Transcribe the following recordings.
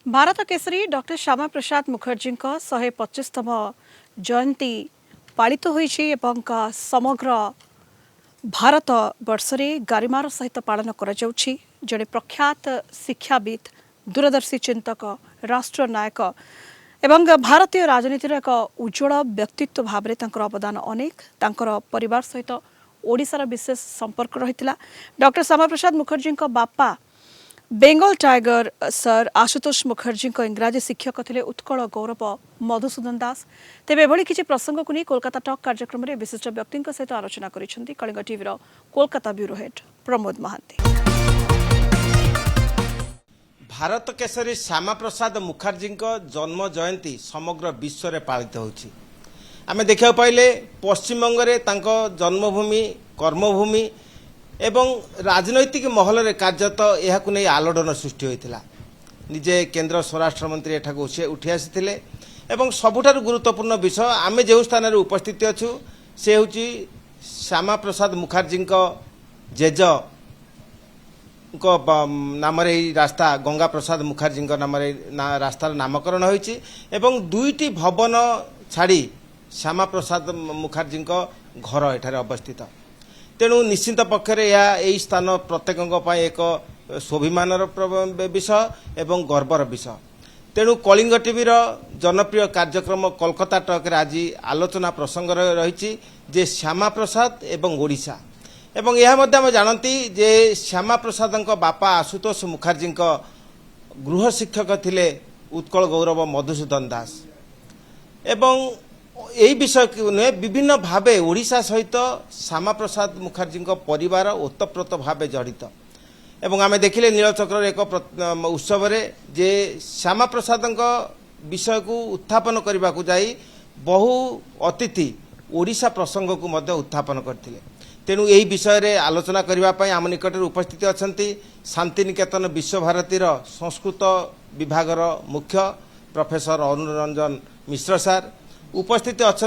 Bharat Kesari doctor Shyama Prasad Mukherjee 125तम जयंती पालित होईछि एवं समग्र भारत वर्षरे गारिमार सहित पालन करा जाउछि। जड़े प्रख्यात शिक्षाविद, दूरदर्शी चिंतक, राष्ट्र नायक एवं भारतीय राजनीतिर एक उज्जवल व्यक्तित्व भाव में अवदान अनेक। तांकर परिवार सहित ओडिशार विशेष संपर्क रहितला। डॉक्टर श्यामा प्रसाद मुखर्जी बापा बेंगल टाइगर सर आशुतोष मुखर्जी इंग्राजी शिक्षक थे उत्कल गौरव मधुसूदन दास। तेज एभली किसी प्रसंग को नहीं कोलकाता टॉक कार्यक्रम में विशिष्ट व्यक्ति सहित आलोचना करिसेंती कलिंग टीवीर कोलकाता ब्यूरो हेड प्रमोद महांती। भारत केसरी श्यामा प्रसाद मुखर्जी जन्म जयंती समग्र विश्व में पालित होछि। आमे देखा पाइले पश्चिमबंग रे तांको जन्मभूमि, कर्मभूमि एवं राजनैतिक महल रे कार्यत यहाकु नै आलोड़न सृष्टि होइतिला। निजे केंद्र स्वराष्ट्र मंत्री एठाकु उठी आसीथिले एवं सबुठारु गुरुत्वपूर्ण विषय आमे जे स्थान रे उपस्थित अछु से होछि श्यामा प्रसाद मुखर्जी जेज नाम रे रास्ता गंगा प्रसाद मुखर्जी नाम रे रास्तार नामकरण होइछि एवं दुईटी भवन छाड़ी श्यामा प्रसाद मुखर्जी घर एठारे अवस्थित। तेणु निश्चित पक्षरे यही स्थान प्रत्येक एक स्वाभिमानर विषय एवं गर्वर विषय। तेणु कलिंग टीवीर जनप्रिय कार्यक्रम कोलकाता टॉक रे आज आलोचना प्रसंग रही जे श्यामा प्रसाद एवं ओडिशा एवं यह आम जानती जे श्यामा प्रसाद बापा आशुतोष मुखर्जी गृह शिक्षक थिले उत्कल गौरव मधुसूदन दास एवं यही विषय नुहे विभिन्न भावे ओडिशा सहित श्यामा प्रसाद मुखर्जी परिवार ओतप्रोत भावे जड़ित एवं आमे देखिले नीलचक्र एक उत्सव जे श्यामा प्रसाद विषय को उत्थापन करने को जाई बहु अतिथि ओडिशा प्रसंग को मध्य उत्थापन करथिले। तेणु यही विषय रे आलोचना करने आम निकट उपस्थित अच्छा शांतिनिकेतन विश्वभारती संस्कृत विभागर मुख्य प्रोफेसर अनुरंजन मिश्र सार उपस्थित अच्छा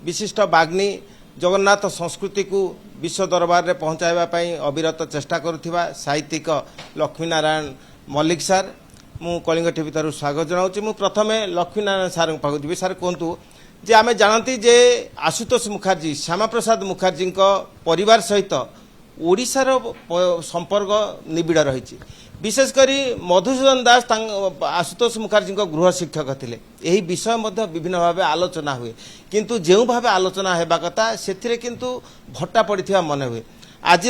विशिष्ट बाग्नी जगन्नाथ संस्कृति को विश्व दरबार रे पहुँचाइवाई अविरत चेष्टा करुथिबा साहित्यिक लक्ष्मीनारायण मल्लिक सार मु कलिंग टीवी तरफ स्वागत जनाऊँ। मु प्रथमे लक्ष्मीनारायण सार पाखु जी सार कहतु जे आमे जानती जे आशुतोष मुखर्जी श्यामा प्रसाद मुखर्जी परिवार सहित ओडिशार संपर्क निबिड़ रही। विशेषकर मधुसूदन दास आशुतोष मुखर्जी गृह शिक्षक थिले। यही विषय मध्य विभिन्न भाव आलोचना हुए किंतु जो भाव आलोचना हेबा कथा से किंतु भट्टा पड़िथिबा मन हुए। आज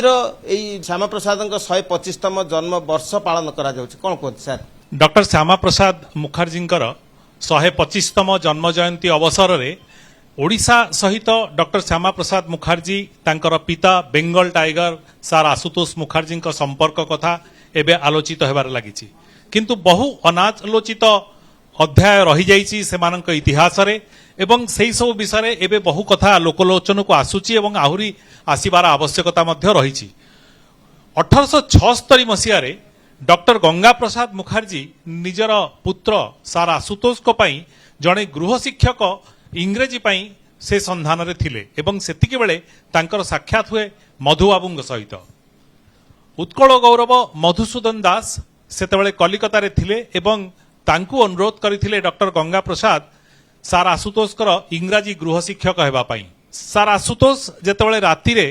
श्यामा प्रसाद 125तम जन्म वर्ष पालन करा जाउछि कोन कहत सर? डॉक्टर श्यामा प्रसाद मुखर्जी 125तम जन्म जयंती अवसर में ओडिशा सहित डॉक्टर श्यामा प्रसाद मुखर्जी तांकर पिता बेंगल टाइगर सार आशुतोष मुखर्जी संपर्क कथा एबे आलोचित हेबार लागिछि किंतु बहु अनालोचित अध्याय रही जाइछि सेमानक इतिहास रे एवं सेही सब विषय रे एबे बहु कथा लोकलोचन को आसुछि एवं आहुरी आसीबार आवश्यकता मध्य रहिछि। 1876 मसीह रे डॉक्टर गंगा प्रसाद मुखर्जी निजर पुत्र सार आशुतोष को पई जणे गृह शिक्षक इंग्रेजी पई से संधान रे थिले एवं सेतिके बेले तांकर साक्षात हुए मधुबाबू सहित। उत्कल गौरव मधुसूदन दास सेतेबेले कलिकता रे थिले एवं तांकु अनुरोध करथिले डॉक्टर गंगा प्रसाद सार आशुतोष इंग्राजी गृह शिक्षक हेबा पई। सार आशुतोष जेतेबेले राति रे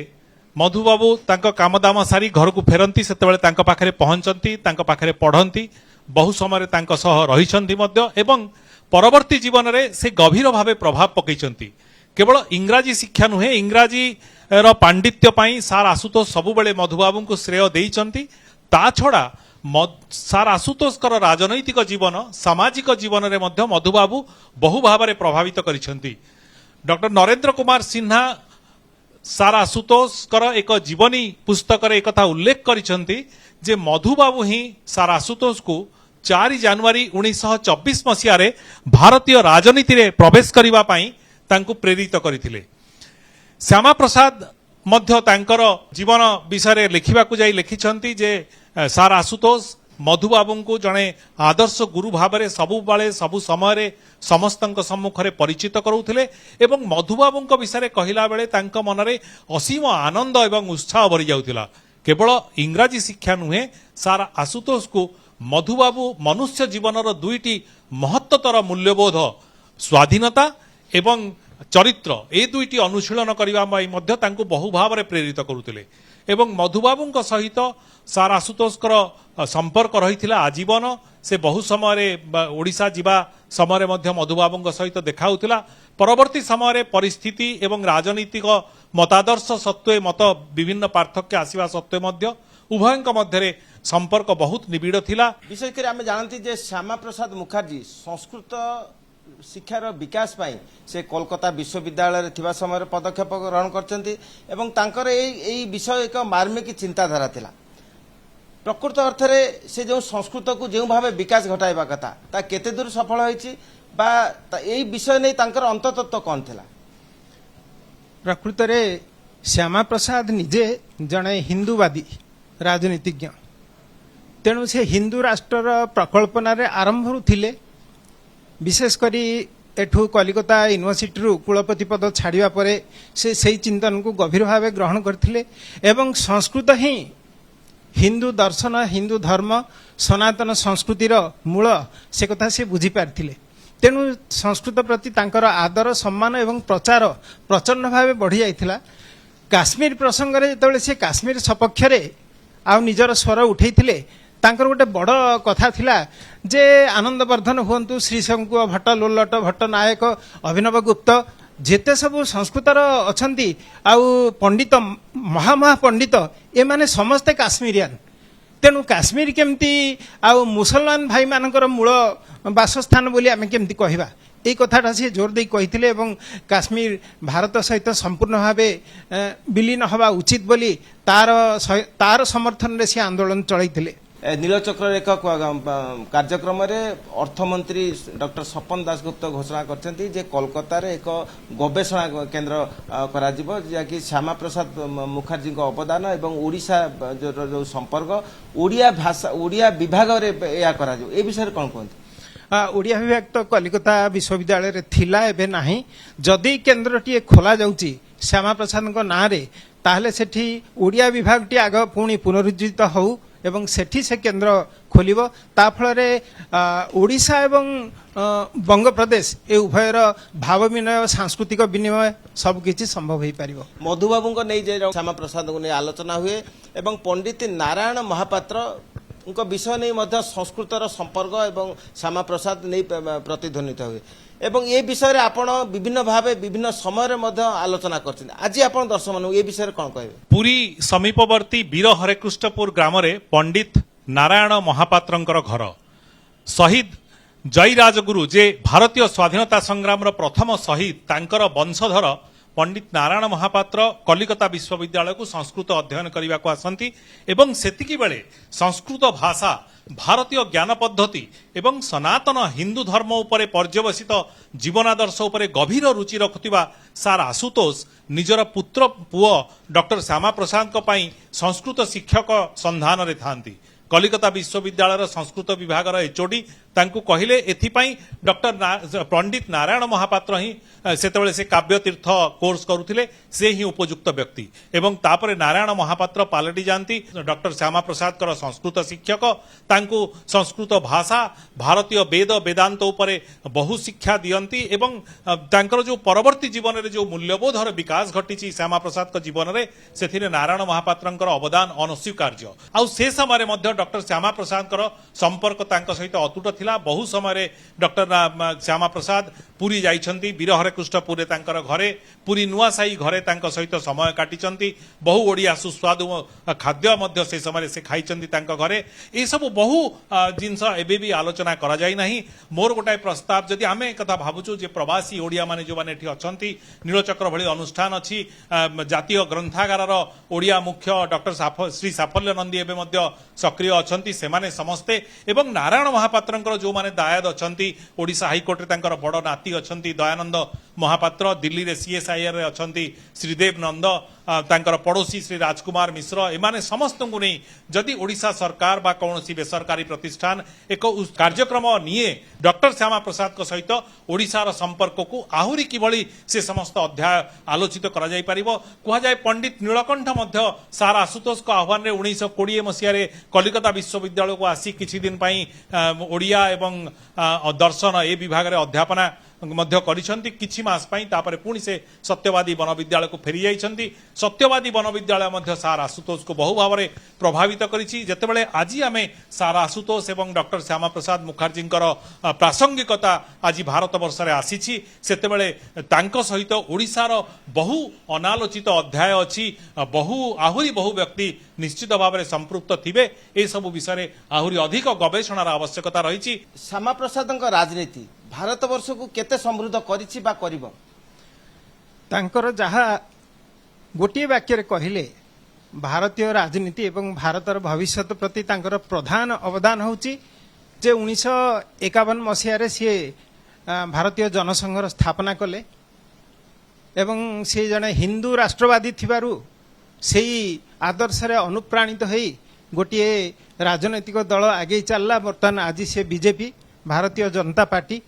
मधुबाबू तांको कामदाम सारी घर को फेरंती सेतेबेले तांको पाखरे पहुंचंती तांको पाखरे पढ़ंती बहु समय तांको सह रहिसंती मध्य एवं परवर्ती जीवन रे से गभीर भावे प्रभाव पकईचंती। केवल इंग्राजी शिक्षा नुहे इंग्राजी रो पांडित्य पाई सार आशुतोष सबुबेले मधुबाबू को श्रेय देइचंती। ता छड़ा सार आशुतोष राजनैतिक जीवन सामाजिक जीवन रे मध्य मधुबाबू बहु भाव में प्रभावित करिसंती। डॉक्टर नरेंद्र कुमार सिन्हा सार आशुतोष एक जीवनी पुस्तक रे एक उल्लेख करिसंती जे मधुबाबू ही सार आशुतोष को 4 जनवरी 1924 मसीह रे भारतीय राजनीति रे प्रवेश करिवा पाई तांको प्रेरित करथिले। श्यामा प्रसाद मध्य तांकर जीवन विषय लिखिबा को जाई लिखिछंती जे सार आशुतोष मधुबाबू को जड़े आदर्श गुरु भाव में सबु बाले सबु समय समस्तक सम्मुख में परिचित करुले एवं मधुबाबू विषय कहला बेले तांको मन में असीम आनंद एवं उत्साह भरी जाउथिला। केवल इंग्राजी शिक्षा नुहे सार आशुतोष को मधुबाबू मनुष्य जीवनर दुईटी महत्वतर मूल्यबोध स्वाधीनता एवं चरित्र ए दुईटी अनुशीलन करने बहु भाव में प्रेरित करुले एवं मधुबाबू सहित सार आशुतोषकर संपर्क रही आजीवन से बहु समय ओडिशा जीवा समय मधुबाबू सहित देखा परवर्ती समय परिस्थिति एवं राजनीतिक मतादर्श सत्वे मत विभिन्न पार्थक्य आसवा सत्वे उभयों मध्य संपर्क बहुत निबिड़ थिला। विशेषकर आम जानती जे श्यामा प्रसाद मुखर्जी संस्कृत शिक्षार विकास पाई से कोलकाता विश्वविद्यालय थिबा समय पदक्षेप ग्रहण कर विषय एक मार्मिक चिंताधारा थिला। प्रकृत अर्थ में से जो संस्कृत को जो भाव विकास घटाइबा कथा ता केते दूर सफल होईछि बा एई विषय नहीं तांकर अंततत्व कौन थिला? प्रकृत रे श्यामा प्रसाद निजे जड़े हिंदूवादी राजनीतिज्ञ तेणु से हिंदू राष्ट्र प्रकल्पना आरंभ थिले। विशेषकर एठू कलिकता यूनिवर्सिटी रु कुलपति पद छाड़िबा परे से सही चिंतन को गभीर भाव ग्रहण करथिले एवं संस्कृत ही हिंदू दर्शन हिंदू धर्म सनातन संस्कृतिर मूल से कथा से बुझी पारथिले। तेणु संस्कृत प्रति तांकर आदर सम्मान एवं प्रचार प्रचंड भाव बढ़ी जाइथिला। काश्मीर प्रसंग रे जेतेबेले से काश्मीर सपक्ष रे आ निजर स्वर उठेइथिले तांकर गोटे बड़ कथा थिला जे आनंदवर्धन हुंतु श्रीशंकु भट्ट लोल्लट भट्ट नायक अभिनव गुप्त जेते सब संस्कृतर अछंती आउ पंडित महामहा पंडित ए माने समस्ते काश्मीरियान। तेणु काश्मीर केमती आउ मुसलमान भाई मानकर मूल बासस्थान बोली आमे केमती कहिबा ए कथाटा से जोर दे कहिथिले एवं काश्मीर भारत सहित संपूर्ण भावे विलीन हवा उचित बोली तार समर्थन रे से आंदोलन चलैथिले। नीलचक्र एक कार्यक्रम अर्थमंत्री डॉक्टर स्वपन दासगुप्त घोषणा करछंती जे कोलकाता रे एक गवेषणा केंद्र करा जिवो जे श्यामा प्रसाद मुखर्जी को अवदान एवं ओडिशा जो संपर्क ओडिया भाषा ओडिया विभाग रे या करा जिवो ए विषय कोन कहंती? ओडिया विभाग तो कलिकता विश्वविद्यालय रे थिला एबे नाही। जदि केन्द्रटी खोला जाउची श्यामा प्रसाद को ना रे ताहले सेठी ओडिया विभाग टी आग पुणी पुनरुज्जीवित हो एवं सेठी से केंद्र खोलिबो ता फल ओडिशा एवं बंग प्रदेश ए उभयर भाव विनिमय सांस्कृतिक विनिमय सब किछि संभव हो पारिबो। मधुबाबू को नहीं जे श्यामा प्रसाद को नहीं आलोचना हुए एवं पंडित नारायण महापात्र उनका विषय नहीं मध्य संस्कृतर संपर्क एवं श्यामा प्रसाद नहीं प्रतिध्वनित हुए एवं ये विषय रे आपण विभिन्न भावे विभिन्न समय रे मध्य आलोचना करछन। आज आपण दर्शक मानु ये विषय रे कोन कहबे? पुरी समीपवर्ती वीर हरेकृष्णपुर ग्राम रे पंडित नारायण महापात्रंकर घर शहीद जय राजगुरु जे भारतीय स्वाधीनता संग्राम रो प्रथम शहीद तांकर वंशधर पंडित नारायण महापात्र कलिकता विश्वविद्यालय को संस्कृत अध्ययन करने को आसती एवं सेतिकी बेले संस्कृत भाषा भारतीय ज्ञान पद्धति एवं सनातन हिंदू धर्म उपरे पर्यवसित जीवनादर्श उपरे गभीर रुचि रखुवा सार आशुतोष निजर पुत्र पुओ डॉक्टर श्यामा प्रसाद को पई संस्कृत शिक्षक संधान रे थांती। कलिकता विश्वविद्यालय संस्कृत विभाग एचओडी तांकु कहिले एथिपाई डॉक्टर पंडित नारायण महापात्र ही सेतेबेले से काव्य तीर्थ कोर्स करुथिले से ही उपयुक्त व्यक्ति एवं तापरे नारायण महापात्र पालटी जानती डॉक्टर श्यामा प्रसाद कर संस्कृत शिक्षक तांकु संस्कृत भाषा भारतीय वेद वेदांत उपरे बहु शिक्षा दियंती एवं तांकर जो परवर्ती जीवन रे जो मूल्यबोधर विकास घटी श्यामा प्रसाद का जीवन रे सेथिरे नारायण महापात्रंकर अवदान अनस्वीकार्य। आउ से समय मध्य डॉक्टर श्यामा प्रसाद कर संपर्क तांक सहित अतुट थिला। बहु समय डॉक्टर श्यामा प्रसाद पुरी जाइछंती वीर हरेकृष्णपुर तांकर घरे पुरी नुआसाई घरे तांक सहित समय काटिचंती। बहु ओडिया सुस्वादु खाद्य मध्य से समय से खाइचंती तांक घरे। ए सब बहु जिनस एबे भी आलोचना करा जाय नाही। मोर गोटाय प्रस्ताव जदि आमे कथा भाबुछु जे प्रवासी ओडिया माने जो माने एठी अछंती नीलचक्र भली अनुष्ठान अछि जातीय ग्रंथागार ओडिया मुख्य डॉक्टर श्री साफल्य नंदी एबे मध्य सक्रिय अछंती सेमाने समस्ते एवं नारायण महापात्रंकर जो माने दायाद अछंती ओडिशा हाईकोर्ट रे तांकर बड़ नाती अछंती दयानंद महापात्र दिल्ली रे सीएसआईआर रे अछंती श्रीदेव नंद तांकर पड़ोसी श्री राजकुमार मिश्र एमाने समस्त को नहीं जदि ओडिशा सरकार बा कौनसी बेसरकारी प्रतिष्ठान एक कार्यक्रम निये डॉक्टर श्यामा प्रसाद को सहित ओडिशार संपर्क को आहुरी किभली से समस्त अध्याय आलोचित करा जाई परिबो कुहा जाय पंडित नीलकंठ मध्य सार आशुतोष को आह्वान रे 1920 मसीह रे कलिकता विश्वविद्यालय को आसी किछि दिन पई ओडिया एवं दर्शन ए विभाग रे अध्यापना मध्य करिसंती किछि मास पई तापरे पुणी से सत्यवादी वन विद्यालय को फेरी जाइछंती सत्यवादी वन विद्यालय मध्य सार आशुतोष को बहु भाव में प्रभावित करिछि जेतेबेले आज आमे सार आशुतोष एवं डॉक्टर श्यामा प्रसाद मुखर्जींकर प्रासंगिकता आज भारत वर्ष रे आसीछि सेतेबेले तांको सहित ओडिसार बहु अनालोचित अध्याय अछि आहुरी बहु व्यक्ति निश्चित भाव में संपृक्त थिबे ए सब विषय आहुरी अधिक गवेषणार आवश्यकता रहिछि। श्यामा प्रसाद राजनीति भारत वर्ष को केते समृद्ध करिछि बा करिबो तांकर जहा गोटे वाक्य कहले भारतीय राजनीति एवं भारतर भविष्य प्रति तांकर प्रधान अवदान होची जे 1951 मसीह सी भारतीय जनसंघर स्थापना कले एवं से जने हिंदू राष्ट्रवादी थिबारु सेही आदर्श रे अनुप्राणित होई गोटे राजनैतिक दल आगे चलला बर्तमान आज से बीजेपी भारतीय जनता पार्टी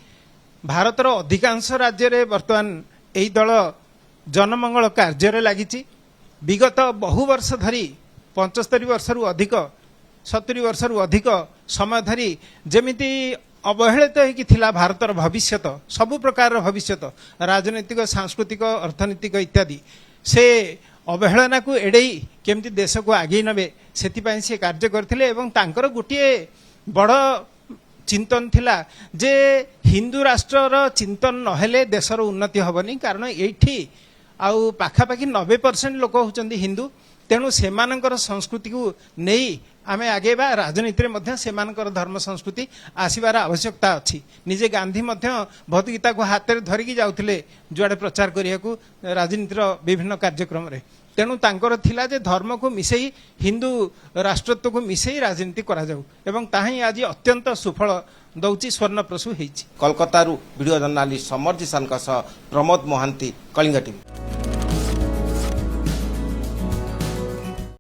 भारतर अधिकांश राज्य रे बर्तमान एही दल जनमंगल कार्य लगी विगत बहु वर्ष धरी 75 वर्ष रु अधिक 70 वर्ष रु अधिक समय धरी जमिति अवहेलित होता भारतर भविष्यत सबु प्रकार भविष्यत राजनैतिक सांस्कृतिक अर्थनैतिक इत्यादि से अवहेलना को एड़े केमती देश को आगे नबे से कार्य करथिले एवं तांकर गोटे बड़ चिंतन थिला जे हिंदू राष्ट्रर चिंतन नहेले देशर उन्नति हबनी कारण एठी आउ पाखापाखि 90% लोक होचंदी हिंदू तेणु सेमानकर संस्कृति को नहीं आमे आगेबा राजनीति रे मध्य सेमानकर धर्म संस्कृति आसीबार आवश्यकता अछि निजे गांधी मध्य भगवत गीता को हाथ रे धरिकी जाउथिले जुआडे प्रचार करिया को राजनीतिर विभिन्न कार्यक्रम रे तेणु तांकर थिला जे धर्म को मिसेई हिंदू राष्ट्रत्व को मिसेई राजनीति करा जाऊ एवं ताही आज अत्यंत सुफल दौची स्वर्णप्रसू हेछि। Kolkata video journalist Samar Jisan Pramod Mohanty Kalinga TV.